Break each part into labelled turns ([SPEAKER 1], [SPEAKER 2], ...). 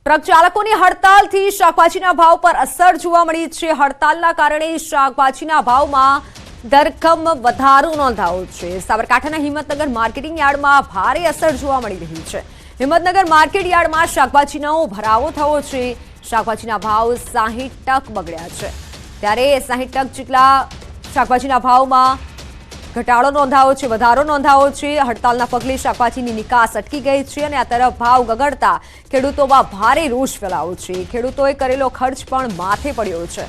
[SPEAKER 1] Truck ચાલકોની હડતાલથી શાકભાજીના ભાવ પર અસર જોવા મળી છે। હડતાલના કારણે શાકભાજીના ભાવમાં ધરખમ વધારો નોંધાયો છે। સાબરકાંઠાના હિંમતનગર માર્કેટિંગ યાર્ડમાં ભારે અસર જોવા મળી રહી છે। હિંમતનગર માર્કેટ યાર્ડમાં શાકભાજીનો ભરાવો થયો છે। શાકભાજીના ભાવ 60% બગડ્યા છે, ત્યારે 60% જેટલા શાકભાજીના ભાવમાં ઘટાડો નોંધાયો છે, વધારો નોંધાયો છે। હડતાલના પગલે શાકભાજીની નિકાસ અટકી ગઈ છે અને આ તરફ ભાવ ગગડતા ખેડૂતોમાં ભારે રોષ ફેલાયો છે। ખેડૂતોએ કરેલો ખર્ચ પણ માથે પડ્યો છે।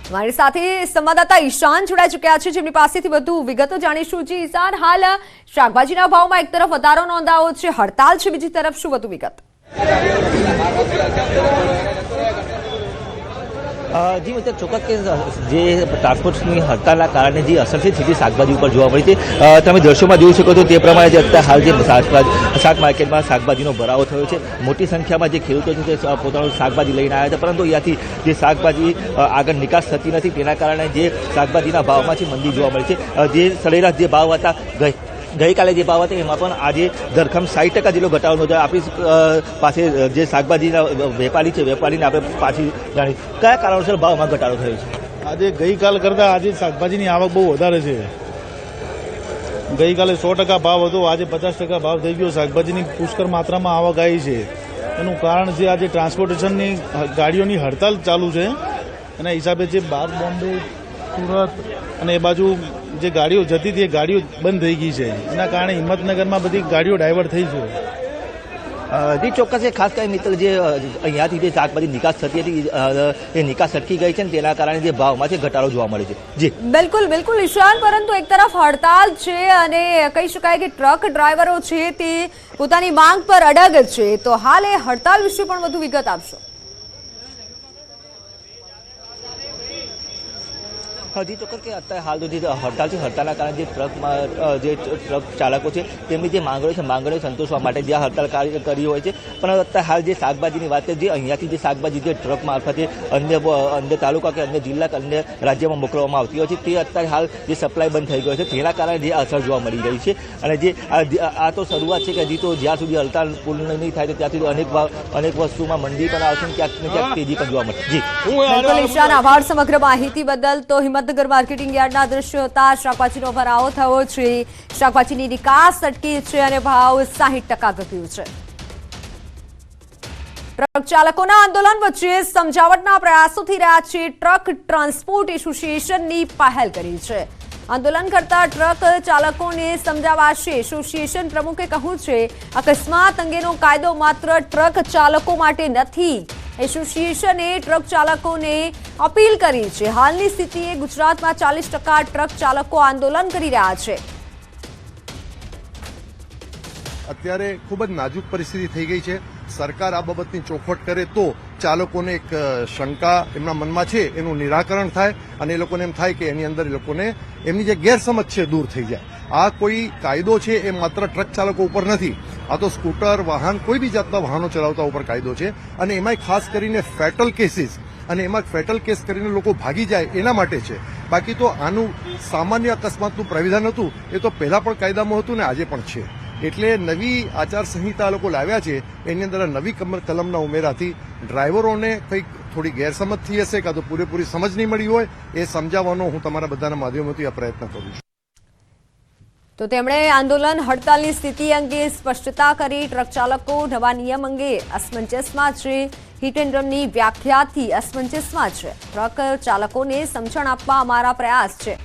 [SPEAKER 1] हमारी साथ संवाददाता ईशान जोड़ाई चुक्या है, जेमनी पासेथी વધુ વિગતો જાણીશું। જી ઈશાન, હાલ શાકભાજીના ભાવમાં એક તરફ વધારો નોંધાયો છે, હડતાલ છે, બીજી તરફ શું વધુ વિગત?
[SPEAKER 2] जी मतलब ચોક્કસ કે જે ટ્રાન્સપોર્ટની હડતાલના કારણે જે અસર છે સીધી શાકભાજી ઉપર જોવા મળી છે। તમે દ્રશ્યોમાં જોઈ શકો છો તે પ્રમાણે જે અત્યારે હાલ જે શાક માર્કેટમાં શાકભાજીનો ભરાવો થયો છે। મોટી સંખ્યામાં જે ખેડૂતો છે તે પોતાનું શાકભાજી લઈને આવ્યા હતા, પરંતુ અહીંયાથી જે શાકભાજી આગળ નિકાસ થતી નથી, તેના કારણે જે શાકભાજીના ભાવમાં છે મંદી જોવા મળી છે। જે સરેરાશ જે ભાવ હતા ગઈકાલે જે ભાવ હતા એમાં પણ આજે ધરખમ 60% જેટલો ઘટાડો નોંધાયો। આપણી પાસે જે શાકભાજીના વેપારી છે, વેપારીને આપણે પાછી જાણી કયા કારણોસર ભાવમાં ઘટાડો થયો છે?
[SPEAKER 3] આજે ગઈકાલ કરતાં આજે શાકભાજીની આવક બહુ વધારે છે। ગઈકાલે 100% ભાવ હતો, આજે 50% ભાવ થઈ ગયો। શાકભાજીની પુષ્કળ માત્રામાં આવક આવી છે। એનું કારણ છે આજે ટ્રાન્સપોર્ટેશનની ગાડીઓની હડતાલ ચાલુ છે, એના હિસાબે જે બહાર બોમ્બે, સુરત અને એ બાજુ જે ગાડીઓ જતી હતી એ ગાડીઓ બંધ થઈ ગઈ છે। એના કારણે હિંમતનગરમાં બધી ગાડીઓ ડાયવર્ટ થઈ છે।
[SPEAKER 2] જી ચોક્કસ છે, ખાસ કરીને મિત્ર જે અહીંયાથી જે શાકભાજી નિકાસ થતી હતી એ નિકાસ અટકી ગઈ છે ને તેના કારણે જે ભાવમાં છે ઘટાડો જોવા મળે છે। જી
[SPEAKER 1] બિલકુલ બિલકુલ ઈશાન, પરંતુ એક તરફ હડતાલ છે અને કહી શકાય કે ટ્રક ડ્રાઈવરો છે તે પોતાની માંગ પર અડગ છે, તો હાલ એ હડતાલ વિશે પણ વધુ વિગત આપશો?
[SPEAKER 2] જી ચોક્કસ કે અત્યારે હાલ જે હડતાલ છે, હડતાલના કારણે જે ટ્રક ચાલકો છે તેમની જે માંગણીઓ છે, માંગણીઓ સંતોષવા માટે જે હડતાલ કરી હોય છે, પણ અત્યારે હાલ જે શાકભાજીની વાત છે, જે અહીંયાથી જે શાકભાજી જે ટ્રક મારફતે અન્ય તાલુકા કે અન્ય જિલ્લા કે અન્ય રાજ્યમાં મોકલવામાં આવતી હોય છે, તે અત્યારે હાલ જે સપ્લાય બંધ થઈ ગયો છે, તેના કારણે જે અસર જોવા મળી રહી છે। અને જે આ તો શરૂઆત છે કે હજી તો જ્યાં સુધી હડતાલ પૂર્ણ નહીં થાય ત્યાં સુધી અનેક વસ્તુમાં મંદી પણ આવશે, ક્યાંક ને ક્યાંક તેજી પણ જોવા મળશે। જી
[SPEAKER 1] બિલકુલ ઈશાન, આભાર સમગ્ર માહિતી બદલ। તો હિંમતનગર માર્કેટિંગ યાર્ડના દ્રશ્યો હતા। શાકભાજીનો ભરાવો થયો છે, શાકભાજીની નિકાસ અટકી છે અને ભાવ 60% ઘટ્યું છે। ટ્રક ચાલકોના આંદોલન વચ્ચે સમજાવટના પ્રયાસો થઈ રહ્યા છે। ટ્રક ટ્રાન્સપોર્ટ એસોસિએશનની પહેલ કરી છે। આંદોલન કરતા ટ્રક ચાલકોને સમજાવાશે। એસોસિએશન પ્રમુખે કહ્યું છે, અકસ્માત અંગેનો કાયદો માત્ર ટ્રક ચાલકો માટે નથી। એસોસિએશને ટ્રક ચાલકોને અપીલ કરી છે। હાલની સ્થિતિએ ગુજરાતમાં 40% ટ્રક ચાલકો આંદોલન કરી રહ્યા છે।
[SPEAKER 4] અત્યારે ખૂબ જ નાજુક પરિસ્થિતિ થઈ ગઈ છે। સરકાર આ બાબતની ચોખવટ કરે તો ચાલકોને એક શંકા એમના મનમાં છે એનું નિરાકરણ થાય અને એ લોકોને એમ થાય કે એની અંદર એ લોકોને એમની જે ગેરસમજ છે દૂર થઈ જાય। આ કોઈ કાયદો છે એ માત્ર ટ્રક ચાલકો ઉપર નથી, આ તો સ્કૂટર, વાહન, કોઈ બી જાતના વાહનો ચલાવતા ઉપર કાયદો છે। અને એમાંય ખાસ કરીને ફેટલ કેસીસ, અને એમાં ફેટલ કેસ કરીને લોકો ભાગી જાય એના માટે છે। બાકી તો આનું સામાન્ય અકસ્માતનું પ્રાવિધાન હતું એ તો પહેલા પણ કાયદામાં હતું ને આજે પણ છે। એટલે નવી આચારસંહિતા લોકો લાવ્યા છે, એની અંદર નવી કલમના ઉમેરાથી ડ્રાઈવરોને કંઈક થોડી ગેરસમજ થઈ હશે કાં તો પૂરેપૂરી સમજ નહીં મળી હોય, એ સમજાવવાનો હું તમારા બધાના માધ્યમોથી આ પ્રયત્ન કરું છું।
[SPEAKER 1] તો તેમણે આંદોલન હડતાલની સ્થિતિ અંગે સ્પષ્ટતા કરી। ટ્રક ચાલકો નવા નિયમ અંગે અસમંજસમાં છે, હિટ એન્ડ રનની વ્યાખ્યાથી અસમંજસમાં છે। ટ્રક ચાલકોને સમજણ આપવા અમારા પ્રયાસ છે।